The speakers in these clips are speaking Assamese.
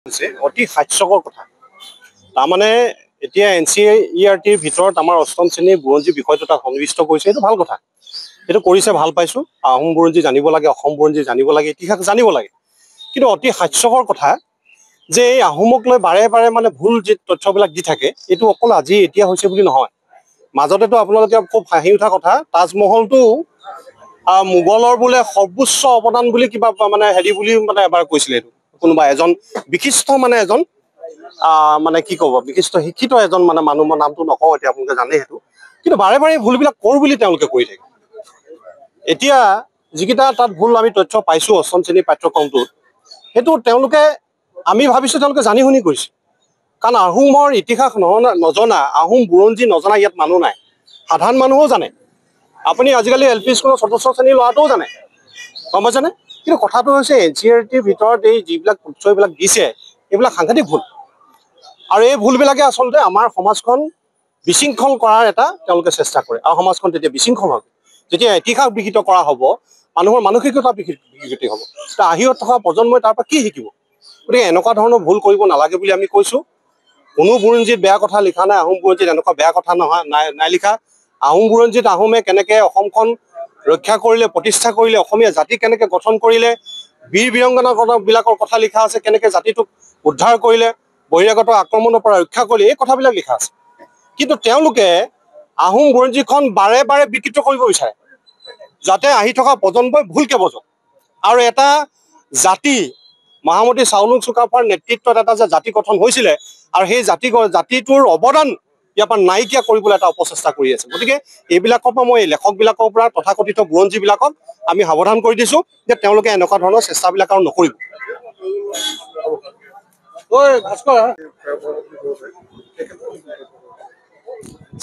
হৈছে অতি হাস্যকৰ কথা। তাৰমানে এতিয়া NCERTৰ ভিতৰত আমাৰ 8ম শ্ৰেণীৰ বুৰঞ্জী বিষয়টো তাত সন্নিৱিষ্ট কৰিছে, এইটো ভাল কথা। এইটো কৰিছে, ভাল পাইছোঁ। আহোম বুৰঞ্জী জানিব লাগে, অসম বুৰঞ্জী জানিব লাগে, ইতিহাস জানিব লাগে। কিন্তু অতি হাস্যকৰ কথা যে এই আহোমক লৈ বাৰে বাৰে মানে ভুল যি তথ্যবিলাক দি থাকে, এইটো অকল আজি এতিয়া হৈছে বুলি নহয়। মাজতেতো আপোনালোকে খুব হাঁহি উঠা কথা, তাজমহলটো মোগলৰ বোলে সৰ্বোচ্চ অৱদান বুলি কিবা মানে হেৰি বুলি মানে এবাৰ কৈছিলে। এইটো কোনোবা এজন বিশিষ্ট মানে এজন মানে কি ক'ব, বিশিষ্ট শিক্ষিত এজন মানে মানুহ, মই নামটো নকওঁ এতিয়া, আপোনালোকে জানে সেইটো। কিন্তু বাৰে বাৰে ভুলবিলাক কৰোঁ বুলি তেওঁলোকে কৰি থাকে। এতিয়া যিকেইটা তাত ভুল আমি তথ্য পাইছোঁ 8ম শ্ৰেণীৰ পাঠ্যক্ৰমটোত, সেইটো তেওঁলোকে, আমি ভাবিছোঁ তেওঁলোকে জানি শুনি কৰিছে। কাৰণ আহোমৰ ইতিহাস নজনা, আহোম বুৰঞ্জী নজনা ইয়াত মানুহ নাই। সাধাৰণ মানুহো জানে। আপুনি আজিকালি LP স্কুলৰ 4ষ্ঠ শ্ৰেণীৰ ল'ৰাটোও জানে, গম পাইছেনে? কিন্তু কথাটো হৈছে NCERTৰ ভিতৰত এই যিবিলাক তথ্যবিলাক দিছে, এইবিলাক সাংঘাতিক ভুল। আৰু এই ভুলবিলাকে আচলতে আমাৰ সমাজখন বিশৃংখল কৰাৰ এটা তেওঁলোকে চেষ্টা কৰে। আৰু সমাজখন তেতিয়া বিশৃংখল হ'ব। যেতিয়া ইতিহাস বিকৃত কৰা হ'ব, মানুহৰ মানসিকতা বিকৃতি হ'ব। আহি থকা প্ৰজন্মই তাৰ পৰা কি শিকিব? গতিকে এনেকুৱা ধৰণৰ ভুল কৰিব নালাগে বুলি আমি কৈছোঁ। কোনো বুৰঞ্জীত বেয়া কথা লিখা নাই, আহোম বুৰঞ্জীত এনেকুৱা বেয়া কথা নহয়, নাই লিখা। আহোম বুৰঞ্জীত আহোমে কেনেকৈ অসমখন ৰক্ষা কৰিলে, প্ৰতিষ্ঠা কৰিলে, অসমীয়া জাতি কেনেকৈ গঠন কৰিলে, বীৰ বীৰংগনাবিলাকৰ কথা লিখা আছে, কেনেকৈ জাতিটোক উদ্ধাৰ কৰিলে, বহিৰাগত আক্ৰমণৰ পৰা ৰক্ষা কৰিলে, এই কথাবিলাক লিখা আছে। কিন্তু তেওঁলোকে আহোম বুৰঞ্জীখন বাৰে বাৰে বিকৃত কৰিব বিচাৰে, যাতে আহি থকা প্ৰজন্মই ভুলকে বুজক। আৰু এটা জাতি, মহামতী চাউলুং চুকাফাৰ নেতৃত্বত এটা যে জাতি গঠন হৈছিলে, আৰু সেই জাতিটোৰ অৱদান ইয়াৰ পৰা নাইকিয়া কৰিবলৈ এটা অপচেষ্টা কৰি আছে। গতিকে এইবিলাকৰ পৰা মই লেখকবিলাকৰ পৰা, তথাকথিত বুৰঞ্জীবিলাকক আমি সাৱধান কৰি দিছোঁ যে তেওঁলোকে এনেকুৱা ধৰণৰ চেষ্টাবিলাক আৰু নকৰিব।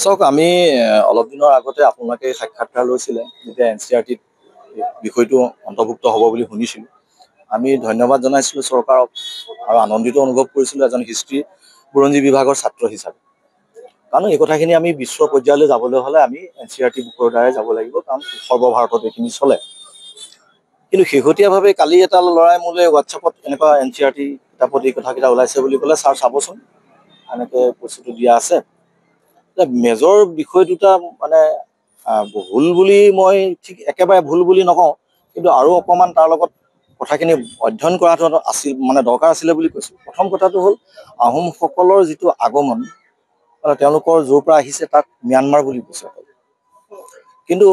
চাওক, আমি অলপ দিনৰ আগতে আপোনালোকে সাক্ষাৎকাৰ লৈছিলে, যেতিয়া NCERTত বিষয়টো অন্তৰ্ভুক্ত হ'ব বুলি শুনিছিলোঁ। আমি ধন্যবাদ জনাইছিলোঁ চৰকাৰক, আৰু আনন্দিত অনুভৱ কৰিছিলোঁ এজন হিষ্ট্ৰী বুৰঞ্জী বিভাগৰ ছাত্ৰ হিচাপে। কাৰণ এই কথাখিনি আমি বিশ্ব পৰ্যায়লৈ যাবলৈ হ'লে আমি NCERT বুকৰ দ্বাৰাই যাব লাগিব, কাৰণ সৰ্বভাৰতত এইখিনি চলে। কিন্তু শেহতীয়াভাৱে কালি এটা ল'ৰাই মোলৈ হোৱাটছআপত এনেকুৱা NCERT কিতাপত এই কথাকেইটা ওলাইছে বুলি ক'লে, ছাৰ চাবচোন, এনেকৈ বস্তুটো দিয়া আছে। মেজৰ বিষয় দুটা মানে ভুল বুলি মই ঠিক একেবাৰে ভুল বুলি নকওঁ, কিন্তু আৰু অকণমান তাৰ লগত কথাখিনি অধ্যয়ন কৰাটো আছিল, মানে দৰকাৰ আছিলে বুলি কৈছোঁ। প্ৰথম কথাটো হ'ল, আহোমসকলৰ যিটো আগমন, তেওঁলোকৰ য'ৰ পৰা আহিছে তাক ম্যানমাৰ বুলি কৈছে। কিন্তু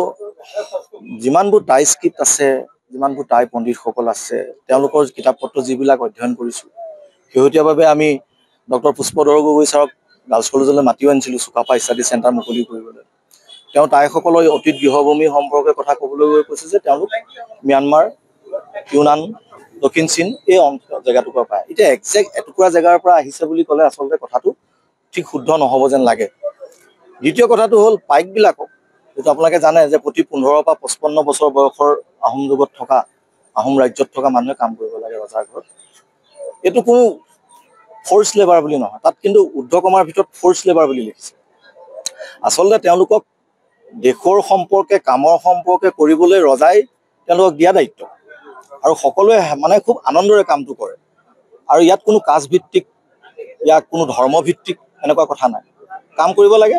যিমানবোৰ টাই স্ক্ৰিপ্ট আছে, যিমানবোৰ টাই পণ্ডিতসকল আছে, তেওঁলোকৰ কিতাপ পত্ৰ যিবিলাক অধ্যয়ন কৰিছোঁ, শেহতীয়াভাৱে আমি ডক্টৰ পুষ্পধৰ গগৈ ছাৰক গাৰ্লছ কলেজলৈ মাতিও আনিছিলোঁ চুকাফা ষ্টাডি চেণ্টাৰ মুকলি কৰিবলৈ। তেওঁ টাইসকলৰ অতীত গৃহভূমি সম্পৰ্কে কথা ক'বলৈ গৈ কৈছে যে তেওঁলোক ম্যানমাৰ, ইউনান, দক্ষিণ চীন এই জেগাটুকুৰাৰ পৰা। এতিয়া একজেক্ট এটুকুৰা জেগাৰ পৰা আহিছে বুলি ক'লে আচলতে কথাটো ঠিক শুদ্ধ নহ'ব যেন লাগে। দ্বিতীয় কথাটো হ'ল, পাইকবিলাকক, যিটো আপোনালোকে জানে যে প্ৰতি 15 পৰা 55 বছৰ বয়সৰ আহোম যুগত থকা, আহোম ৰাজ্যত থকা মানুহে কাম কৰিব লাগে ৰজাৰ ঘৰত। এইটো কোনো ফ'ৰ্চ লেবাৰ বুলি নহয়, তাত কিন্তু উদ্ধকমাৰ ভিতৰত ফ'ৰ্চ লেবাৰ বুলি লিখিছে। আচলতে তেওঁলোকক দেশৰ সম্পৰ্কে, কামৰ সম্পৰ্কে কৰিবলৈ ৰজাই তেওঁলোকক দিয়া দায়িত্ব, আৰু সকলোৱে মানে খুব আনন্দৰে কামটো কৰে। আৰু ইয়াত কোনো কাষ্টভিত্তিক, ইয়াত কোনো ধৰ্মভিত্তিক এনেকুৱা কথা নাই। কাম কৰিব লাগে।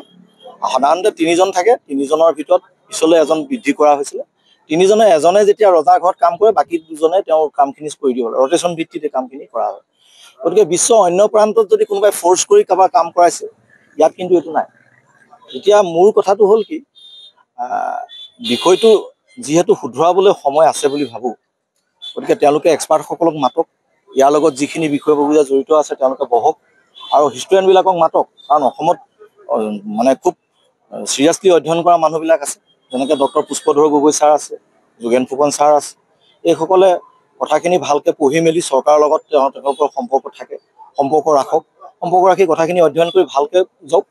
সাধাৰণতে 3জন থাকে, 3জনৰ ভিতৰত পিছলৈ এজন বৃদ্ধি কৰা হৈছিলে। 3জনে এজনে যেতিয়া ৰজাৰ ঘৰত কাম কৰে, বাকী 2জনে তেওঁৰ কামখিনি কৰি দিব লাগে। ৰটেশ্যন ভিত্তিতে কামখিনি কৰা হয়। গতিকে বিশ্বৰ অন্য প্ৰান্তত যদি কোনোবাই ফ'ৰ্চ কৰি কাৰোবাৰ কাম কৰাইছে, ইয়াত কিন্তু এইটো নাই। এতিয়া মোৰ কথাটো হ'ল কি, বিষয়টো যিহেতু শুধৰাবলৈ সময় আছে বুলি ভাবোঁ, গতিকে তেওঁলোকে এক্সপাৰ্টসকলক মাতক, ইয়াৰ লগত যিখিনি বিষয়ববীয়া জড়িত আছে তেওঁলোকে বহক, আৰু হিষ্টৰিয়ানবিলাকক মাতক। কাৰণ অসমত মানে খুব চিৰিয়াছলি অধ্যয়ন কৰা মানুহবিলাক আছে, যেনেকৈ ডক্টৰ পুষ্পধৰ গগৈ ছাৰ আছে, যোগেন ফুকন ছাৰ আছে। এইসকলে কথাখিনি ভালকৈ পঢ়ি মেলি চৰকাৰৰ লগত তেওঁলোকৰ সম্পৰ্ক থাকে, সম্পৰ্ক ৰাখক, সম্পৰ্ক ৰাখি কথাখিনি অধ্যয়ন কৰি ভালকৈ যাওক।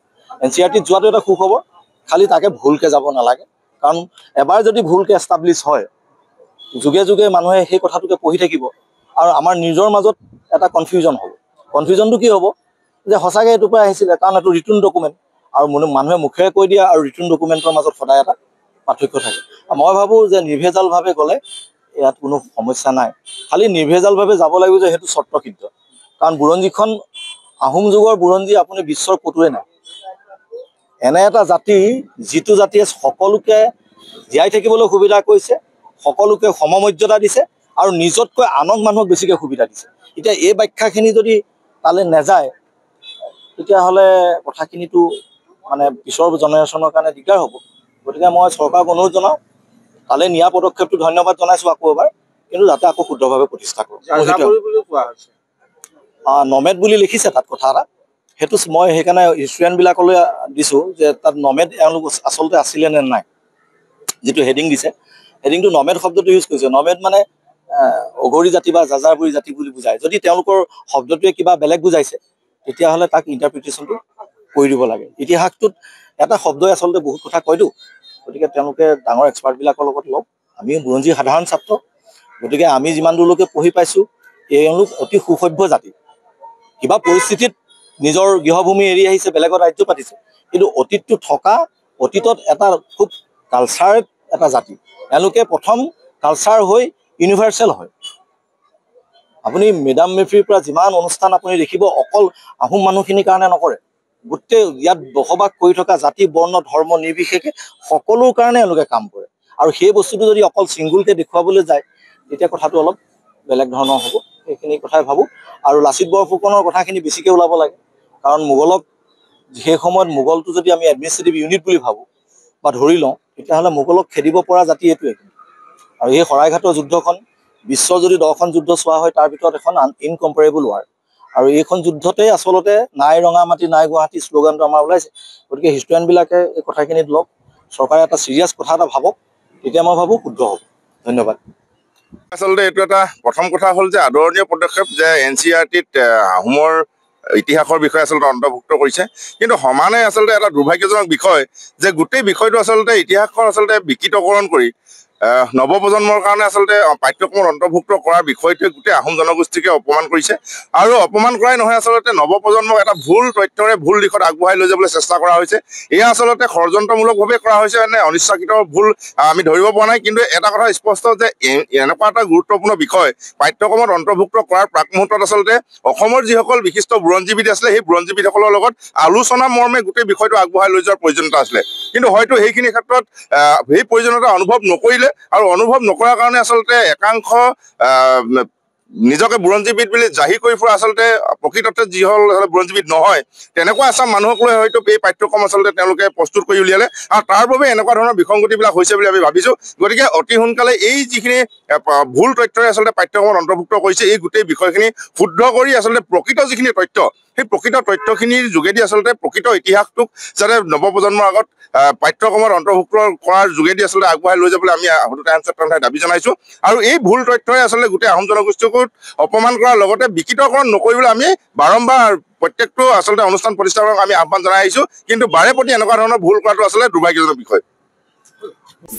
NCERTত যোৱাটো এটা সুখবৰ, খালি তাকে ভুলকৈ যাব নালাগে। কাৰণ এবাৰ যদি ভুলকৈ এষ্টাব্লিছ হয়, যুগে যুগে মানুহে সেই কথাটোকে পঢ়ি থাকিব, আৰু আমাৰ নিজৰ মাজত এটা কনফিউজন হ'ব। কনফিউজনটো কি হ'ব, যে সঁচাকৈ এইটোৰ পৰা আহিছিলে, কাৰণ এইটো ৰিটাৰ্ণ ডকুমেণ্ট, আৰু মানুহে মুখেৰে কৈ দিয়া আৰু ৰিটাৰ্ণ ডকুমেণ্টৰ মাজত সদায় এটা পাৰ্থক্য থাকে। মই ভাবোঁ যে নিৰ্ভেজালভাৱে গ'লে ইয়াত কোনো সমস্যা নাই। খালি নিৰ্ভেজালভাৱে যাব লাগিব যে সেইটো চৰ্তসিদ্ধ। কাৰণ বুৰঞ্জীখন আহোম যুগৰ বুৰঞ্জী আপুনি বিশ্বৰ ক'তোৱে নাই। এনে এটা জাতি যিটো জাতিয়ে সকলোকে জীয়াই থাকিবলৈ সুবিধা কৰিছে, সকলোকে সমমৰ্যাদা দিছে আৰু নিজতকৈ আনক মানুহক বেছিকৈ সুবিধা দিছে। এতিয়া এই ব্যাখ্যাখিনি যদি তালৈ নাযায় তেতিয়াহ'লে কথাখিনিতো মানে পিছৰ জেনেৰেশ্যনৰ কাৰণে দিগদাৰ হ'ব। গতিকে মই চৰকাৰক অনুৰোধ জনাওঁ, তালৈ নিয়া পদক্ষেপটো ধন্যবাদ জনাইছোঁ আকৌ এবাৰ, কিন্তু যাতে আকৌ শুদ্ধভাৱে প্ৰতিষ্ঠা কৰক। নমেদ বুলি লিখিছে তাত কথা এটা, সেইটো মই সেইকাৰণে ষ্টুডেণ্টবিলাকলৈ দিছোঁ যে তাত নমেদ এওঁলোক আচলতে আছিলে নে নাই। যিটো হেডিং দিছে, হেডিংটো নমেদ শব্দটো ইউজ কৰিছে। নমেদ মানে অঘৰী জাতি বা যাযাবৰী জাতি বুলি বুজায়। যদি তেওঁলোকৰ শব্দটোৱে কিবা বেলেগ বুজাইছে তেতিয়াহ'লে তাক ইণ্টাৰপ্ৰিটেশ্যনটো কৰি দিব লাগে। ইতিহাসটোত এটা শব্দই আচলতে বহুত কথা কয়তো, গতিকে তেওঁলোকে ডাঙৰ এক্সপাৰ্টবিলাকৰ লগত লওক। আমি বুৰঞ্জীৰ সাধাৰণ ছাত্ৰ, গতিকে আমি যিমান দূৰলৈকে পঢ়ি পাইছোঁ এওঁলোক অতি সুসভ্য জাতি। কিবা পৰিস্থিতিত নিজৰ গৃহভূমি এৰি আহিছে, বেলেগত ৰাজ্য পাতিছে, কিন্তু অতীতটো থকা, অতীতত এটা খুব কালচাৰেট এটা জাতি। এওঁলোকে প্ৰথম কালচাৰ হৈ ইউনিভাৰ্চেল হয়। আপুনি মেডাম মেফিৰ পৰা যিমান অনুষ্ঠান আপুনি দেখিব অকল আহোম মানুহখিনিৰ কাৰণে নকৰে, গোটেই ইয়াত বসবাস কৰি থকা জাতি বৰ্ণ ধৰ্ম নিৰ্বিশেষে সকলোৰ কাৰণে এওঁলোকে কাম কৰে। আৰু সেই বস্তুটো যদি অকল ছিংগুলকৈ দেখুৱাবলৈ যায় তেতিয়া কথাটো অলপ বেলেগ ধৰণৰ হ'ব। সেইখিনি কথাই ভাবোঁ। আৰু লাচিত বৰফুকনৰ কথাখিনি বেছিকৈ ওলাব লাগে, কাৰণ মোগলক সেই সময়ত মোগলটো যদি আমি এডমিনিষ্ট্ৰেটিভ ইউনিট বুলি ভাবোঁ বা ধৰি লওঁ তেতিয়াহ'লে মোগলক খেদিব পৰা জাতি এইটোৱে। আৰু এই শৰাইঘাটৰ যুদ্ধখন বিশ্বৰ যদি 10খন যুদ্ধ চোৱা হয় তাৰ ভিতৰত এখন ইনকম্পেৰেবল ৱাৰ। আৰু এইখন যুদ্ধতেই আচলতে নাই ৰঙামাটি নাই গুৱাহাটী শ্লোগানটো আমাৰ ওলাইছে। গতিকে হিষ্টৰিয়ানবিলাকে এই কথাখিনিত লওক, চৰকাৰে এটা চিৰিয়াছ কথা এটা ভাবক, তেতিয়া মই ভাবোঁ শুদ্ধ হ'ব। ধন্যবাদ। আচলতে এইটো এটা প্ৰথম কথা হ'ল যে আদৰণীয় পদক্ষেপ যে NCERT-ত আহোমৰ ইতিহাসৰ বিষয়ে আচলতে অন্তৰ্ভুক্ত কৰিছে, কিন্তু সমানে আচলতে এটা দুৰ্ভাগ্যজনক বিষয় যে গোটেই বিষয়টো আচলতে ইতিহাসখন আচলতে বিকৃতকৰণ কৰি নৱপ্ৰজন্মৰ কাৰণে আচলতে পাঠ্যক্ৰমত অন্তৰ্ভুক্ত কৰাৰ বিষয়টোৱে গোটেই আহোম জনগোষ্ঠীকে অপমান কৰিছে। আৰু অপমান কৰাই নহয়, আচলতে নৱপ্ৰজন্মক এটা ভুল তথ্যৰে ভুল দিশত আগবঢ়াই লৈ যাবলৈ চেষ্টা কৰা হৈছে। এয়া আচলতে ষড়যন্ত্ৰমূলকভাৱে কৰা হৈছে নে অনিচ্ছাকৃত ভুল আমি ধৰিব পৰা নাই। কিন্তু এটা কথা স্পষ্ট যে এনেকুৱা এটা গুৰুত্বপূৰ্ণ বিষয় পাঠ্যক্ৰমত অন্তৰ্ভুক্ত কৰাৰ প্ৰাক মুহূৰ্তত আচলতে অসমৰ যিসকল বিশিষ্ট বুৰঞ্জীবিদ আছিলে সেই বুৰঞ্জীবিদসকলৰ লগত আলোচনা মৰ্মে গোটেই বিষয়টো আগবঢ়াই লৈ যোৱাৰ প্ৰয়োজনীয়তা আছিলে। কিন্তু হয়তো সেইখিনি ক্ষেত্ৰত সেই প্ৰয়োজনীয়তা অনুভৱ নকৰিলে, আৰু অনুভৱ নকৰাৰ কাৰণে আচলতে একাংশ নিজকে বুৰঞ্জীবিদ বুলি জাহিৰ কৰি ফুৰা আচলতে প্ৰকৃততে যিসকল বুৰঞ্জীবিদ নহয় তেনেকুৱা এচাম মানুহক লৈ হয়তো এই পাঠ্যক্ৰম আচলতে তেওঁলোকে প্ৰস্তুত কৰি উলিয়ালে, আৰু তাৰ বাবে এনেকুৱা ধৰণৰ বিসংগতিবিলাক হৈছে বুলি আমি ভাবিছোঁ। গতিকে অতি সোনকালে এই যিখিনি ভুল তথ্যৰে আচলতে পাঠ্যক্ৰমত অন্তৰ্ভুক্ত কৰিছে এই গোটেই বিষয়খিনি শুদ্ধ কৰি আচলতে প্ৰকৃত যিখিনি তথ্য সেই প্ৰকৃত তথ্যখিনিৰ যোগেদি আচলতে প্ৰকৃত ইতিহাসটোক যাতে নৱপ্ৰজন্মৰ আগত পাঠ্যক্ৰমত অন্তৰ্ভুক্ত কৰাৰ যোগেদি আচলতে আগবঢ়াই লৈ যাবলৈ আমি দাবী জনাইছোঁ। আৰু এই ভুল তথ্যই আচলতে গোটেই আহোম জনগোষ্ঠীক অপমান কৰাৰ লগতে বিকৃতকৰণ নকৰিবলৈ আমি বাৰম্বাৰ প্ৰত্যেকটো আচলতে অনুষ্ঠান প্ৰতিষ্ঠানক আমি আহ্বান জনাই আহিছোঁ, কিন্তু বাৰে প্ৰতি এনেকুৱা ধৰণৰ ভুল কৰাটো আচলতে দুৰ্ভাগ্যজনক বিষয়।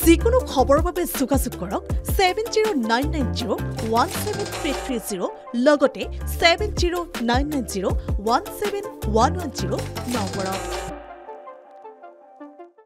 যিকোনো খবৰৰ বাবে যোগাযোগ কৰক 7099017330 লগতে 7099017110 নম্বৰত।